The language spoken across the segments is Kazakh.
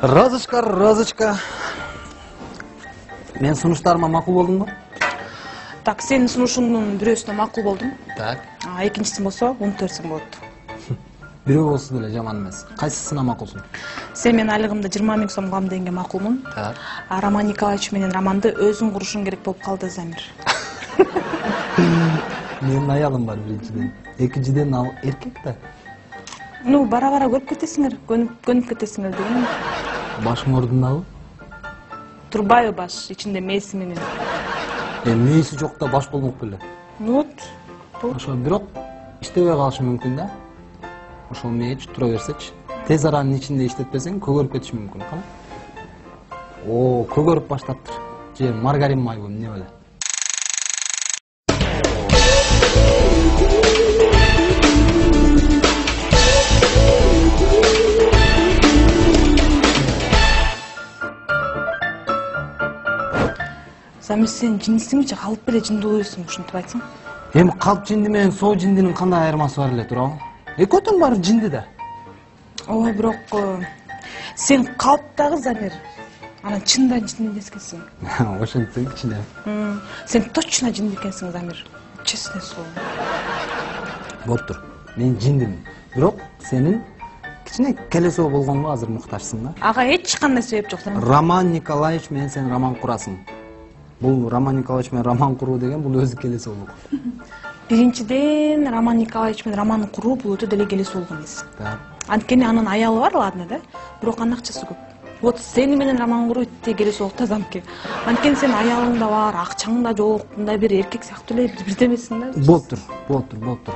Розочка, Розочка. Мен сунуштарыма макул болдуңбу? Так, сенин сунушуңдун бирөөсүнө макул болдум. Так. Экинчиси болсо унутуп берсең болот. Бирөө болсо деле жаман эмес. Кайсысына макулсуң? Сен менин айлыгымды 20 000 сом кылам дегенге макулмун. Так. Роман Николаевич менен Романды өзүң курушуң керек болуп калды, Замир. Менин аялым бар биринчиден. Экинчиден ал эркек да. Бара-бара көрүп кетесиңер, көнүп кетесиңер дегеним. Башың ордундабы? Турбайбы баш, ичинде мээси менен. Мээси жок да баш болмок беле. Вот. Ошо бирок иштебей калышы мүмкүн да. Ошол мээч тура берсечи. Тез аранын ичинде иштетпесең көгөрүп кетиши мүмкүн. Кана? Көгөрүп баштаптыр. Же маргарин майбы, эмне беле? Замир, сен жиндисиңби же калып беле жиндүү эмессиң, ушинтип айтсаң? Эми калп жинди менен соо жиндинин кандай айырмасы бар эле туурабы? Экөө тең баары жинди да. Ой, бирок сен калптагы Замир, анан чында жинди экенсиң. Ошентсең кичине. Сен точно жинди экенсиң, Замир. Честное слово. Болуптур. Мен жиндимин. Бирок сенин кичине келесоо болгонго азыр муктажсың да. Ага эч кандай себеп жок. Роман Николаевич менен сен роман курасың. Бул Роман Николаевич менен роман куруу деген бул өзү келесоолук. Биринчиден, Роман Николаевич менен роман куруу бул өтө деле келесоолук эмес. Анткени анын аялы бар, ладно да, бирок анын акчасы көп. Вот сени менен роман куруу өтө келесоолук да, Замке. Анткени сен аялың да бар, акчаң да жок, мындай бир эркек сыяктуу эле бирдемесиң да. Болуптур.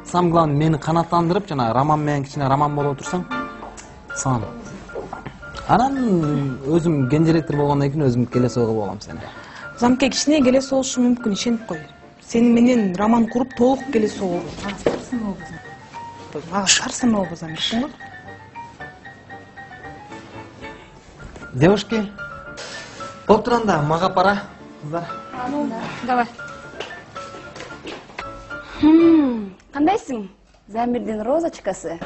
Самое главное, мени канааттандырып, жана роман менен кичине роман болуп отурсаң, сан. Анан өзүм ген директор болгондон кийин өзүм келесоого болом сени. Замке, кичине келесоо болушу мүмкүн, ишенип кой. Сени менен роман куруп толук келесоо. Шарсынобу, Замир. Девушки, болуптур анда, мага пара, кыздар. Давай. Кандайсың? Замирдин Розочкасы.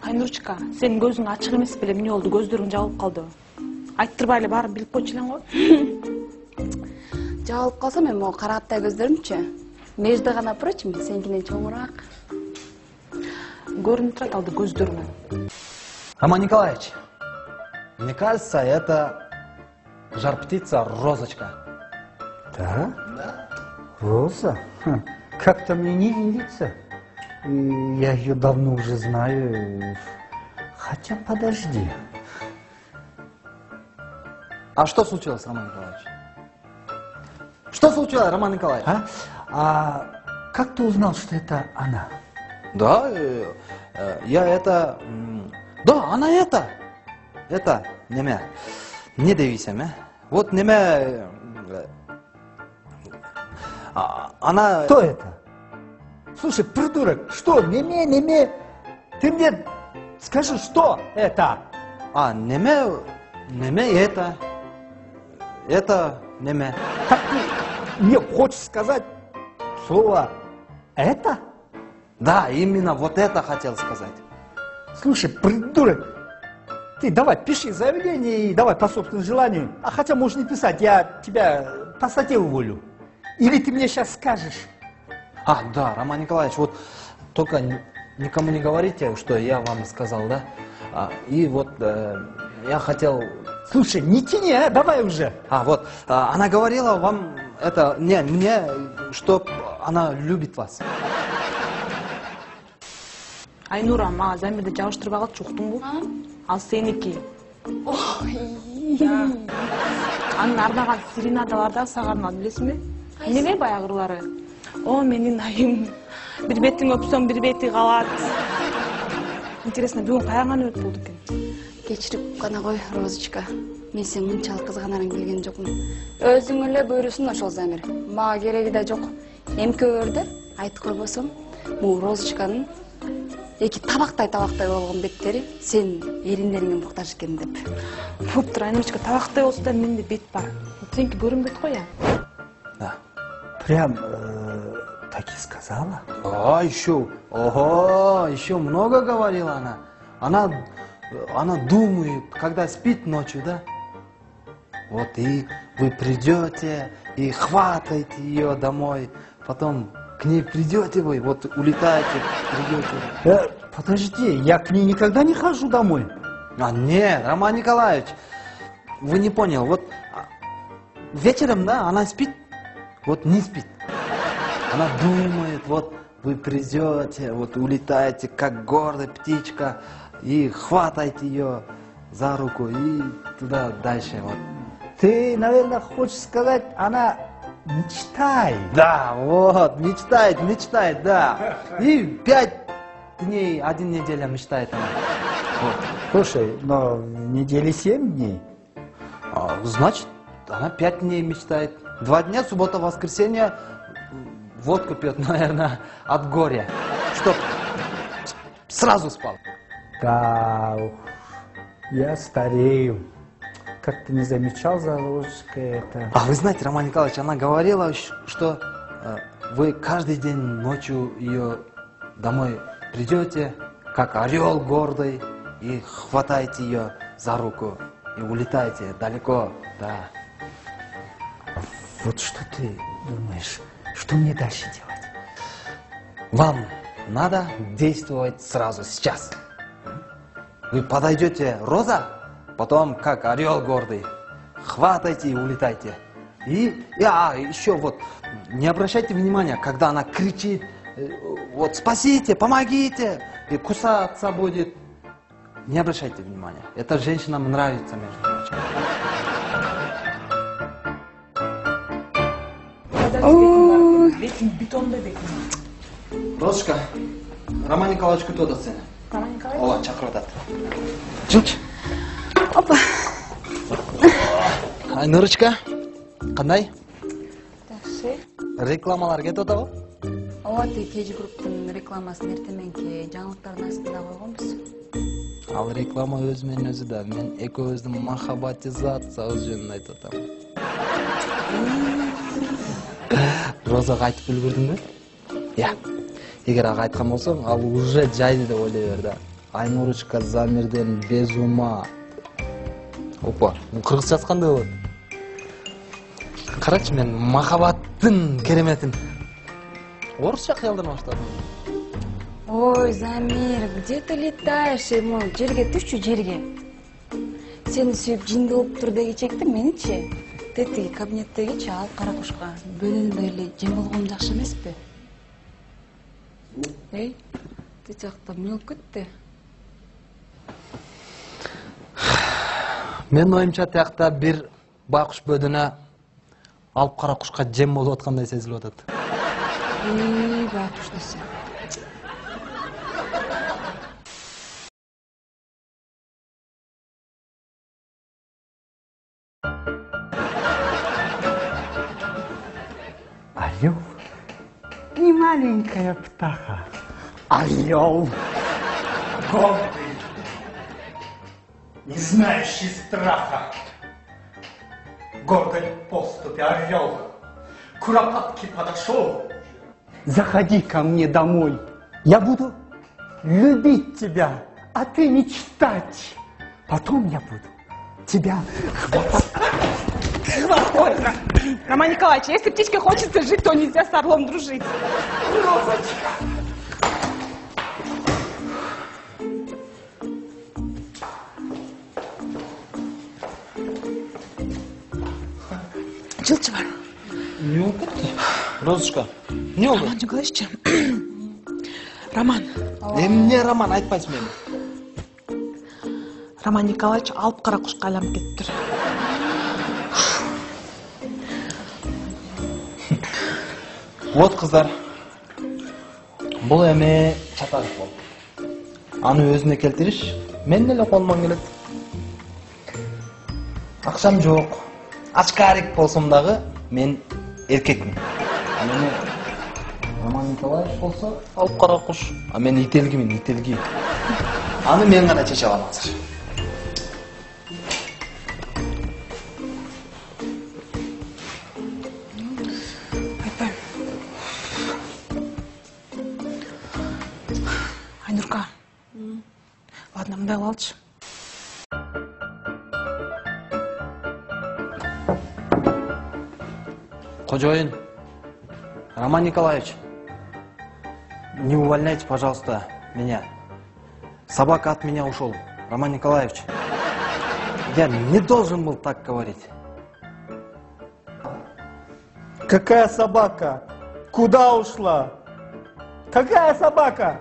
Айнурчка, сенин көзүң ачык эмес беле, эмне болду? Көздөрүң жабылып калды. Айттырбай эле баарын билип койчу элең го. Жабылып калсам эми могу карааттай көздөрүмчү. Межда гана прочим, сеникинен чоңураак. Көрүнүп турат алды көздөрүңөн. Роман Николаевич, мне кажется, это жар-птица Розочка. Да? Роза? Как-то мне не видится. Я ее давно уже знаю. Хотя подожди. А что случилось, Роман Николаевич? Что случилось, Роман Николаевич? А как ты узнал, что это она? Да, я это... Да, она это. Это, неме. Не девисем, Вот неме... Она... Кто это? Слушай, придурок, что? Неме. Ты мне скажи, что это? Неме это. Это неме. Так ты мне хочешь сказать слово «это»? Да, именно вот это хотел сказать. Слушай, придурок, ты давай пиши заявление и давай по собственному желанию. А хотя можешь не писать, я тебя по статье уволю. Или ты мне сейчас скажешь. Да, Роман Николаевич, вот только никому не говорите, что я вам сказал, да? И вот я хотел... Слушай, не тяни, давай уже. Вот, она говорила вам это, мне, что она любит вас. Айнура, мага Замирди жабыштырбай калчу, уктуңбу? Ал сеники. Анын ардаган серенадалар да сагарнат, билесиңби? Эмне баягылары? О, менин айым. Бир бетиң өпсөң, бир бети калат. Интересно, бүгүн каяган өт болду экен? Кечирип гана кой, Розочка. Мен сен мынчалык кызганарың келген жокмун. Өзүң эле буйрусуң ошол, Замир. Мага кереги да жок. Эмкөбөрдө айтып койбосоң, бул Розочканын эки табактай болгон беттери сен эриндериңен букташ экен деп. Буптур, Айнурчка, табактай болсо да менде бет бар. Сеники көрүнбөйт го я. Да. Прям так и сказала? Еще много говорила она. Она она думает, когда спит ночью, да? Вот и вы придете и хватаете ее домой, потом к ней придете вы, вот улетаете, придете. Подожди, я к ней никогда не хожу домой. А нет, Роман Николаевич, вы не понял, вот вечером, да, она спит, вот не спит. Она думает, вот вы придете, вот улетаете, как гордая птичка, и хватаете ее за руку и туда дальше, вот. Ты, наверное, хочешь сказать, она мечтает. Да, вот, мечтает, да. И 5 дней, 1 неделя мечтает она. Вот. Слушай, но в неделе 7 дней. Значит, она 5 дней мечтает. 2 дня, суббота, воскресенье, водку пьет, наверное, от горя, чтоб сразу спал. Да уж, я старею. Как ты не замечал за Розочкой это? А вы знаете, Роман Николаевич, она говорила, что вы каждый день ночью ее домой придете, как орел гордый, и хватаете ее за руку и улетаете далеко, да. Вот что ты думаешь, что мне дальше делать? Вам надо действовать сразу, сейчас. Вы подойдете, Роза, потом, как орел гордый, хватайте и улетайте. И еще вот, не обращайте внимания, когда она кричит, вот, спасите, помогите, и кусаться будет. Не обращайте внимания. Это женщинам нравится, между прочим. Розочка, Роман Николаевич күтіп отыр сені. Роман Николаевич? Ола, шақырып жатыр. Жылчы. Опа. Нұрычка, қандай? Жақсы. Рекламалар кетіп отыр ғой? Ооба, кеж групптун рекламасын эртеменки жаңылыктардын астында койгонбуз. Ал реклама өзімен өзі да. Мен экөөбүздүн махаббатизациябыз жөнүндө айтып атам. Розага айтып үлгүрдүңбү? Я. Эгер ага айткан болсоң, ал уже жайды деп ойлой бер да. Айнуручка Замирден без ума. Опа, кыргызча аткандай болот. Карачы, мен махаббаттын кереметин орусча кыялдана баштадым. Ой, Замир, где ты летаешь? Жерге түшчү, жерге. Сени сүйүп жинди болуп тур дегичекти, меничи. Тетиги кабинеттегичи ал кара кушка бөлөнбөй эле жем болгон жакшы эмеспи? Эй, ты жакта эмне болуп кетти? Мен оюмча тиякта бир байкуш бөдөнө алып кара кушка жем болуп аткандай сезилип атат. Байкуш десе. Орел? Не маленькая птаха. Орел. Гордый. Не знающий страха. Гордой поступи орел. Куропатки подошел. Заходи ко мне домой. Я буду любить тебя, а ты мечтать. Потом я буду тебя хватать. Ой, Роман Николаевич, если птичке хочется жить, то нельзя с орлом дружить. Розочка. Жылчы бар. Не болуп кетти? Розочка, не болду? Роман Николаевич, Роман. Эмне Роман, айтпайсың мени. Роман Николаевич алып кара кушка айланып кетиптир. Вот кыздар, бул эми чатак болуп. Аны өзүнө келтириш менин эле колуман келет. Акчам жок, ачкарик болсом дагы мен эркекмин. Ал эми Роман Николаевич болсо алып кара куш, а мен ителгимин, ителги. Аны мен гана чече алам азыр. Айнурка. Ладно, мындай кылалычы. Кожоюн, Роман Николаевич, не увольняйте, пожалуйста, меня. Собака от меня ушел. Роман Николаевич, я не должен был так говорить. Какая собака? Куда ушла? Какая собака?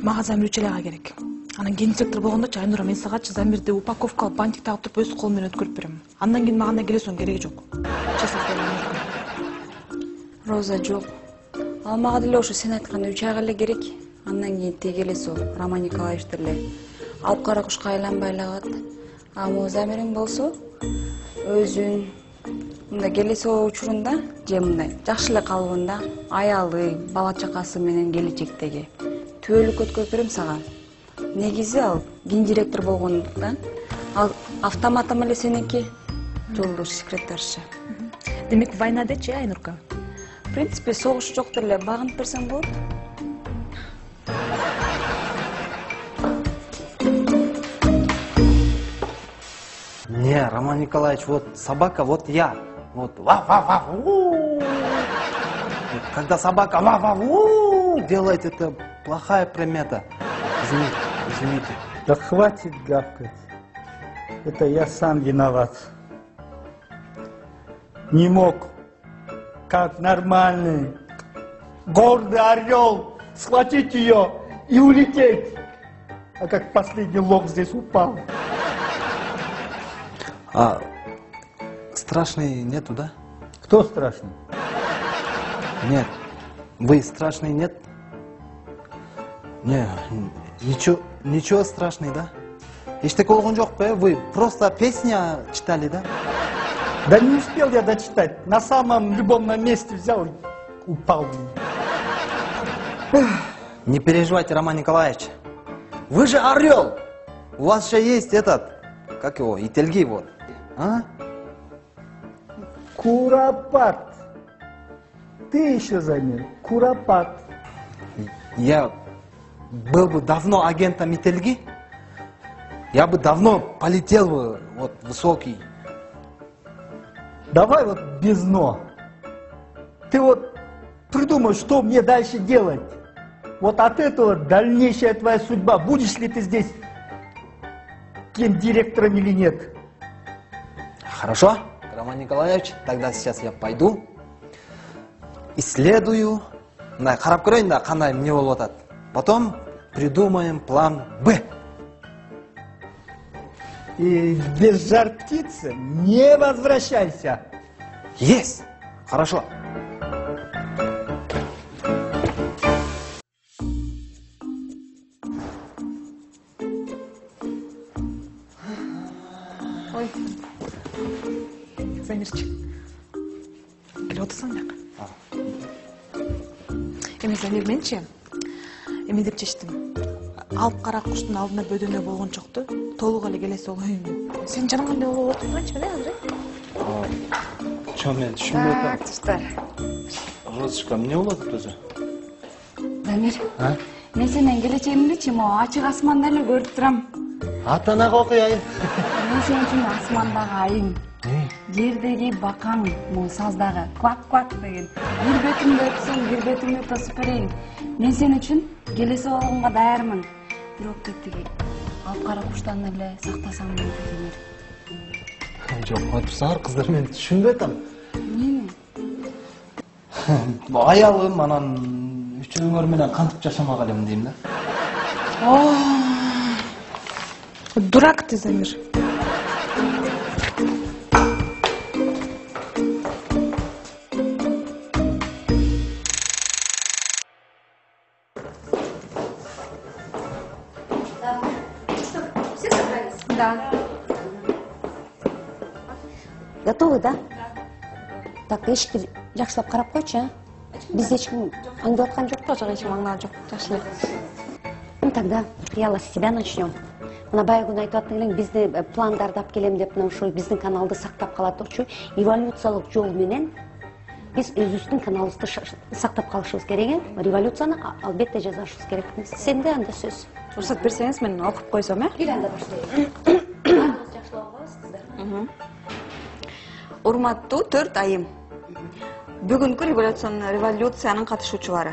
Мага Замир үчелега керек. Анан ген директор болгондочу Айнура мен сагачы Замирди упаковка алып бантик тагып туруп өз колум менен өткөрүп берем. Андан кийин мага андай келесоонун кереги жок. Честно сказать. Роза жок. Ал мага деле ошо сен айткан 3 айга эле керек. Андан кийин теги эле Роман Николаевич деле алып кара кушка айланбай эле калат. А могу Замириң болсо өзүн мындай келесоо учурунда же мындай жакшы эле калыбында аялы, бала чакасы менен келечектеги түбөлүк өткөрүп берем сага. Негизи ал ген директор болгондуктан ал автоматом эле сеники жолдош секретарша. Демек война дечи, Айнурка. В принципе, согуш жок деле багынып берсең болот. Не, Роман Николаевич, вот собака, вот я. Вот ва-ва-ва-у. Когда собака ва-ва-у делает, это плохая примета. Извините, извините. Да хватит гавкать. Это я сам виноват. Не мог, как нормальный, гордый орел, схватить ее и улететь. А как последний лох здесь упал. А страшный нету, да? Кто страшный? Нет. Вы страшный нет? Не, ничего страшный, да? Эчтеке болгон жок бе? Вы просто песня читали, да? Да не успел я дочитать. На самом любимом месте взял и упал. Не переживайте, Роман Николаевич. Вы же орел. У вас же есть этот, как его, ительги вот. А? Куропат. Ты еще заметил. Куропат. Я был бы давно агентом ительги, я бы давно полетел бы вот высокий. Давай вот без «но». Ты вот придумай, что мне дальше делать. Вот от этого дальнейшая твоя судьба. Будешь ли ты здесь гендиректором или нет? Хорошо, Роман Николаевич, тогда сейчас я пойду, исследую, карап көрөйүн да кандай эмне болуп атат. Потом придумаем план Б. И без жар птицы не возвращайся. Есть. Хорошо. Ой. Замирчик. Келип отурсаң жака. Эми Замир менчи эме деп чечтим. Алып кара куштун алдына бөдөнө болгончокту толук эле келесе болоюн деп. Сен жаның кандай болуп отурганчы эле азыр? Чо мен түшүнбөй атам. Тустар. Розочка, эмне болуп атат өзү? Замир, мен сенен келечегимдичи могу ачык асманда эле көрүп турам. Атанага окуяйын. Мен сен үчүн асмандагы айың, жердеги бакаң, могу саздагы квак-квак деген. Бир бетимди өпсөң, бир бетимди тосуп берейин. Мен сен үчүн келесе болгонго даярмын. Бирок тиги алып кара куштан эле сактасаң дейм. Жок, отурсаңар кыздар, мен түшүнбөй атам. Эмне? Аялым анан үчөөңөр менен кантип жашамак элем дейм да. Дурак ты, Замир. Все собрались? Да. Готовы, да? Так, эшикти жакшылап карап койчу, а? Бизде эч ким аңдып аткан жок. Жок, эч ким аңдаган жок. Жакшы эле. Ну тогда я с себя начнем. Мына баягы күнү айтып аттың элең бизди пландарды алып келем деп мына ушул биздин каналды сактап калат окчу. Эволюциялык жол менен биз өзүбүздүн каналыбызды сактап калышыбыз керек. Революцияны албетте жасашыбыз керек. Сенде анда сөз. Уруксат берсеңиз мен окуп койсом, Бир анда баштайлы. Жакшылап коебуз кыздар. Урматтуу 4 айым. Бүгүнкү революциянын катышуучулары.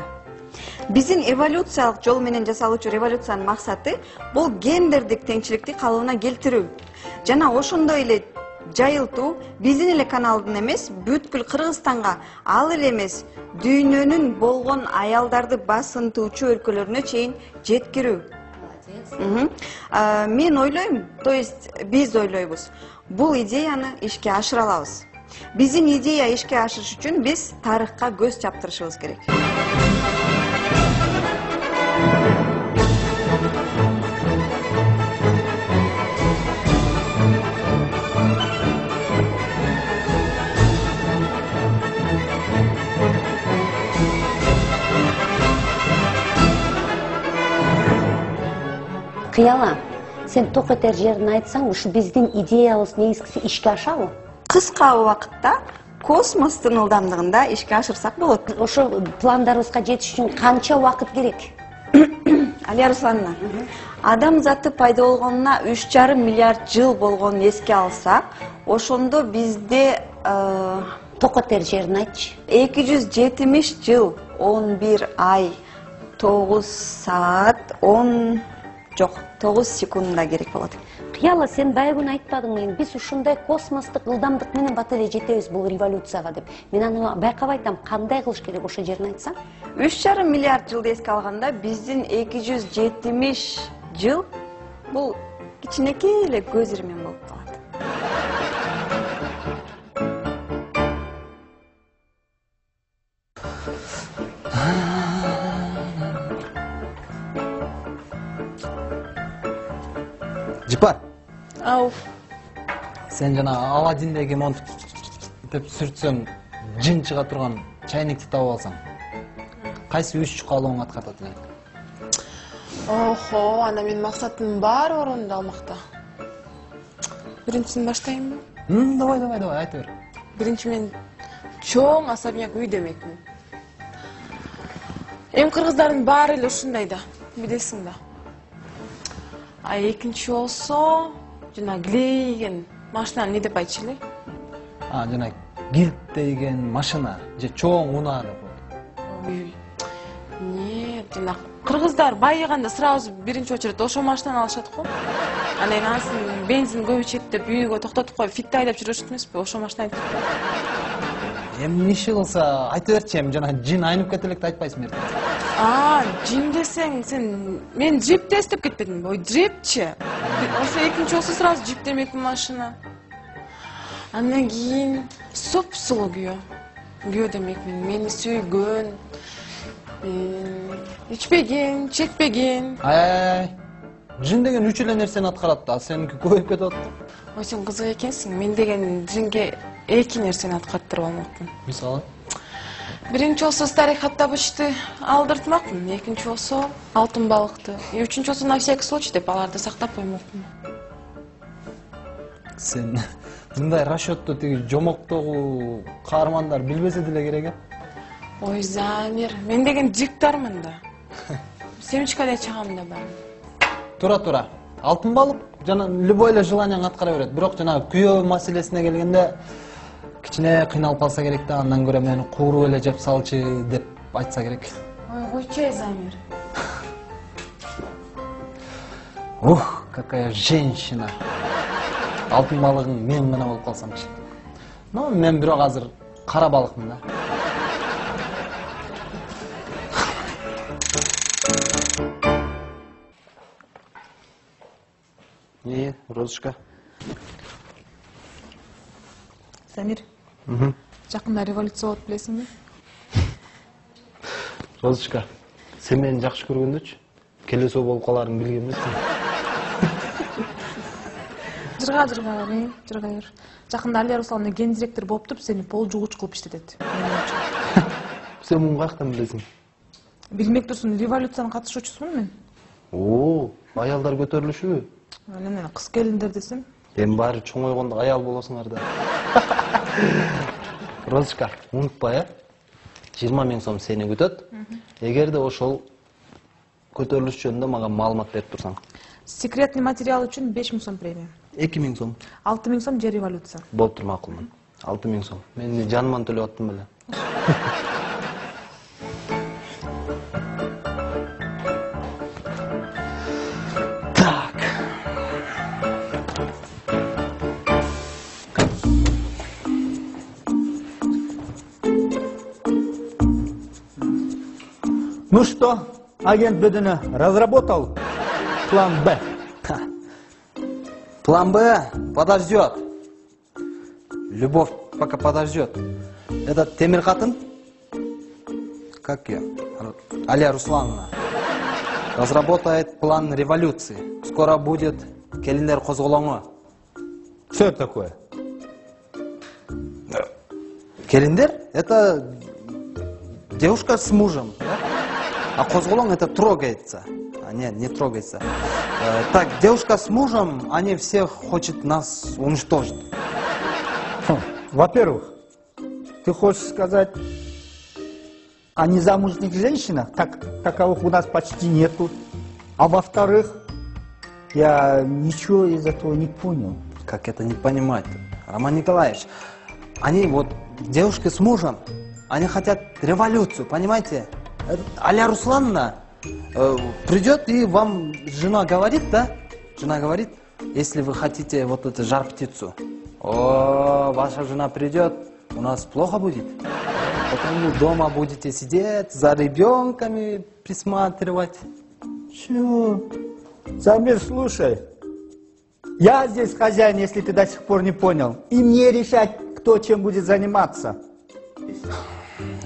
Биздин эволюциялык жол менен жасалуучу революциянын максаты бул гендердик теңчиликти калыбына келтирүү. Жана ошондой эле жайылтуу биздин эле каналдын эмес, бүткүл Кыргызстанга, ал эле эмес, дүйнөнүн болгон аялдарды басынтуучу өлкөлөрүнө чейин жеткирүү. Мен ойлойм, то есть биз ойлойбуз. Бул идеяны ишке ашыра алабыз. Биздин идея ишке ашыш үчүн биз тарыхка көз чаптырышыбыз керек. Кыяла, сен ток этер жерин айтсаң, ушу биздин идеябыз негизгиси ишке ашабы? Кыска убакытта космостун ылдамдыгында ишке ашырсак болот. Ошо пландарыбызга жетиш үчүн канча убакыт керек? Алия Руслановна, адам заты пайда болгонуна 3,5 миллиард жыл болгонун эске алсак, ошондо бизде Ток этер жерин айтчы. 270 жыл, 11 ай, 9 саат, 9 секунда керек болот. Кыяла, сен байгүн айтпадың, биз ушундай космостук ылдамдык менен бат эле жетебиз бул революцияга деп. Мен аны байкап айтам, кандай кылыш керек ошо жерин айтсаң? 3,5 миллиард жылды эске алганда биздин 270 жыл бул кичинекей эле көз ирмен болуп калат. Жипар, Ау. сен жана Аладдиндеги монтип сүртсөң жын чыга турган чайникти таап алсаң, кайсы 3 каалооңду аткартат элең? Охо, ана менин максатымдын баары орунда алмакта. Биринчисин баштайынбы? Давай, айта бер. Биринчи мен чоң особняк үй демекмин. Эми кыргыздардын баары эле ушундай да, билесиң да. А экинчи болсо, жана глейген машинаны не деп айтчу эле? Жана гилт деген машина же чоң унаа деп коет. Нет, жана кыргыздар байыганда сразу биринчи очередь ошо машинаны алышат го. Анан ансын бензин көп ичет деп үйгө токтотуп коюп фитте айдап жүрүшөт эмеспи? Ошо машина айтып. Эми иши кылса айта берчи, эми жана жин айнып кете электи айтпайсың берди. Жин десең, сен мен джипти эстеп кетпедимби? Ой, джипчи. Ошо экинчи болсо сразу джип демекмин машина. Андан кийин соп-сулуу күйөө. Күйөө демекмин, мени сүйгөн, ичпеген, чекпеген. Жин деген 3 эле нерсени аткарат да, сеники көбөйүп кетип атты. Ой, сен кызык экенсиң. Мен деген жинге 2 нерсени аткарттырып алмакмын. Мисалы? Биринчи болсо старый хаттабычты алдыртмакмын, экинчи болсо алтын балыкты, үчүнчү болсо на всякий случай деп аларды сактап коймокмун. Сен мындай расчетту тиги жомоктогу каармандар билбесе деле керек э? Ой, Замир, мен деген жиктармын да. Семечкадай чагам да бар. Тура. Алтын балык жана любой эле желанияң аткара берет. Бирок жана күйөө маселесине келгенде кичине кыйналып калса керек да, андан көрө мени кууруп эле жеп салчы деп айтса керек. Ой, койчу, Замир. Ух, какая женщина. Алтын балыгың мен гана болуп калсамчы. Но мен бирок азыр кара балыкмын да. Розочка. Замир. Жакында революция болот билесиңби? Розочка, сен мени жакшы көргөндөчү, келесоо болуп каларың билген эмесмин. Жырга бер. Жакында Алия Руслановна гендиректор болуп туруп, сени пол жугуч кылып иштетет. Сен муну каяктан билесиң? Билмек турсуң, революциянын катышуучусумун мен. Аялдар көтөрүлүшүбү? Мен кыз келиндер десем. Эми баары чоңойгондо аял болосуңар да. Розочка, унутпа, 20 000 сом сени күтөт. Эгерде ошол көтөрүлүш жөнүндө мага маалымат берип турсаң. Секретный материал үчүн 5 000 сом премия. 2 000 сом. 6 000 сом же революция. Болуптур, макулмун. 6000 сом. Мен жаныман төлеп аттым беле. Так. Ну что, агент Бедуна разработал план Б? План Б подождет. Любовь пока подождет. Этот темир қатын, как я, Алия Руслановна, разработает план революции. Скоро будет келиндер козголоңу. Что это такое? Келиндер — это девушка с мужем, да? А козголоң — это трогается. А нет, не трогается. Так, девушка с мужем, они все хотят нас уничтожить. Во-первых, ты хочешь сказать о незамужних женщинах, таковых у нас почти нету. А во-вторых, я ничего из этого не понял. Как это не понимать? Роман Николаевич, они вот, девушки с мужем, они хотят революцию, понимаете? Алия Руслановна придет и вам жена говорит, да? Жена говорит, если вы хотите вот эту жар-птицу, о, ваша жена придет, у нас плохо будет. Потом вы дома будете сидеть, за ребенками присматривать. Чего? Замир, слушай. Я здесь хозяин, если ты до сих пор не понял. И мне решать, кто чем будет заниматься.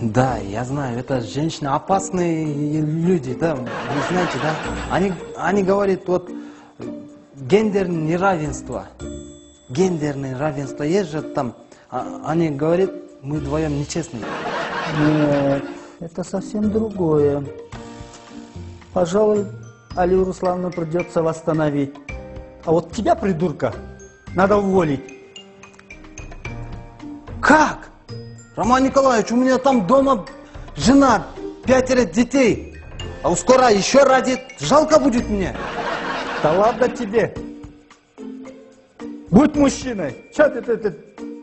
Да, я знаю, это женщины опасные люди, да, вы знаете, да? Они говорят, вот, гендерное неравенство. Гендерное равенство есть же там. Они говорят, мы вдвоем нечестные. Нет, это совсем другое. Пожалуй, Алию Руслановну придется восстановить. А вот тебя, придурка, надо уволить. Как? Роман Николаевич, у меня там дома жена, 5 детей. А скоро еще родит. Жалко будет мне. Да ладно тебе. Будь мужчиной. Че ты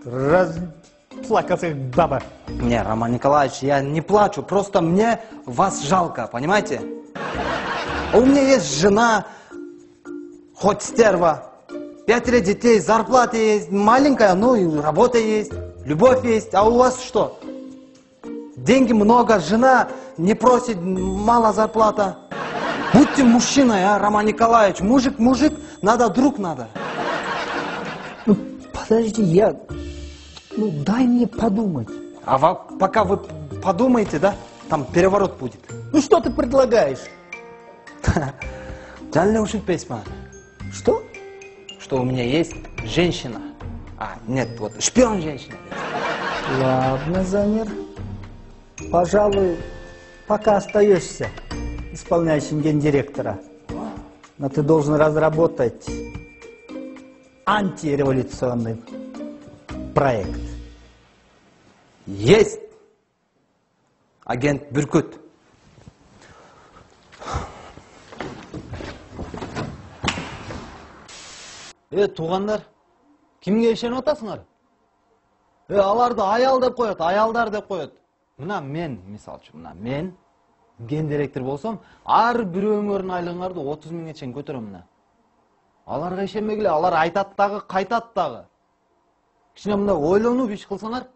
расплакался, баба? Не, Роман Николаевич, я не плачу. Просто мне вас жалко, понимаете? А у меня есть жена, хоть стерва, 5 детей, зарплата есть, маленькая, ну и работа есть, любовь есть. А у вас что? Деньги много, жена не просит, мало зарплата. Будьте мужчиной, а, Роман Николаевич. Мужик, надо, друг надо. Ну, подожди, дай мне подумать. А пока вы подумаете, да, там переворот будет. Ну, что ты предлагаешь? Жаль, ушибись, Что? Что у меня есть женщина. А, нет, вот шпион женщина. Ладно, Замир. Пожалуй, пока остаешься исполняющим гендиректора. Но ты должен разработать антиреволюционный проект. Есть! Агент Бүркіт. Туғандар, кімге ишеніп атасыңар? Аларды аял деп қояды, аялдар деп қояды. Мына мен, мисал үшін, мен гендиректор болсам, ар бирөөңөрдүн айлығыңарды 30 000-ге чейин көтөрөм мына. Аларга ишенбегиле, алар айтат дагы, кайтат дагы. Кичине мында ойлонуп иш кылсаңар,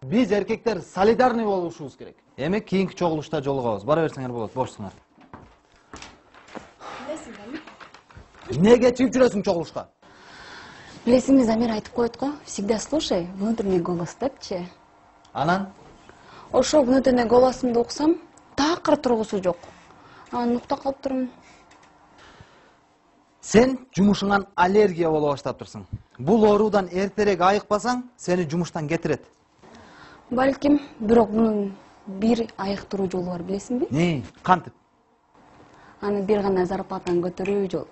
биз эркектер солидарный болушубуз керек. Эми кийинки чогулушта жолугабыз. Бара берсеңер болот, бошсуңар. Неге чыгып жүрөсүң чогулушка? Билесиңби, Замир айтып коет го, всегда слушай внутренний голос депчи. Анан? Ошо внутренний голосумду уксам, такыр тургусу жок. Анан уктап калып турмун. Сен жумушуңан аллергия боло баштап турсуң. Бул оорудан эртерээк айыкпасаң, сени жумуштан кетирет. Балким, бирок мунун бир айыктыруу жолу бар, билесиңби? Не, кантип? Аны бир гана зарплатаны көтөрүү жол.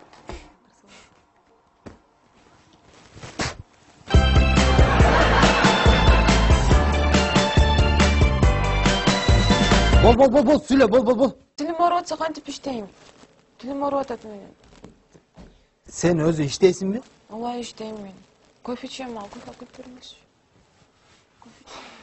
Бол, сүйлө, бол. Тилим ооруп атса кантип иштейм? Тилим ооруп атат менен. Сен өзү иштейсиңби? Ооба иштейм мен. Кофе ичем, ал кофе алып келип бериңизчи. кофе.